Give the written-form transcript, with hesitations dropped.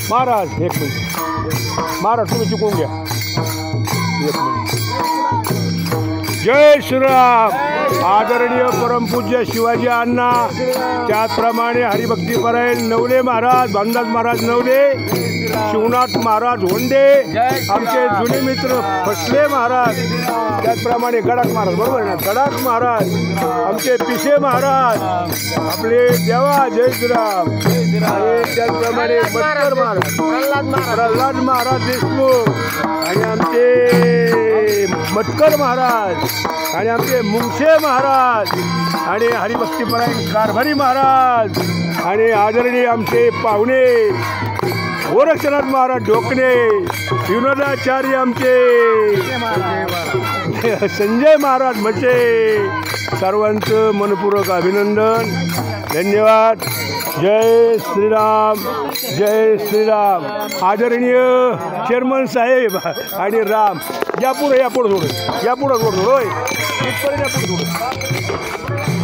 महाराज एक मिनिट महाराज तुम्ही चुकून घ्या एक मिनिट. जय श्रीराम. आदरणीय परमपूज्य शिवाजी अण्णा त्याचप्रमाणे हरिभक्तीपरायण नवले महाराज भानदास महाराज नवले शिवनाथ महाराज होंडे आमचे जुने मित्र फसले महाराज त्याचप्रमाणे गडाख महाराज बरोबर आहे ना गडाख महाराज आमचे पिसे महाराज आपले देवा जय श्रीराम आणि त्याचप्रमाणे मटकर महाराज प्रल्हाद महाराज देशमुख आणि आमचे मटकर महाराज आणि आमचे मुंगशे महाराज आणि हरिभक्तीपरायण कारभारी महाराज आणि आदरणीय आमचे पाहुणे गोरक्षनाथ महाराज ढोकणे विनोदाचार्य आमचे संजय महाराज म्हचे सर्वांचं मनपूर्वक अभिनंदन धन्यवाद. जय श्रीराम जय श्रीराम. आदरणीय चेअरमन साहेब आणि राम या पुढे थोडं होय इथपर्यंत या पुढे थोडं.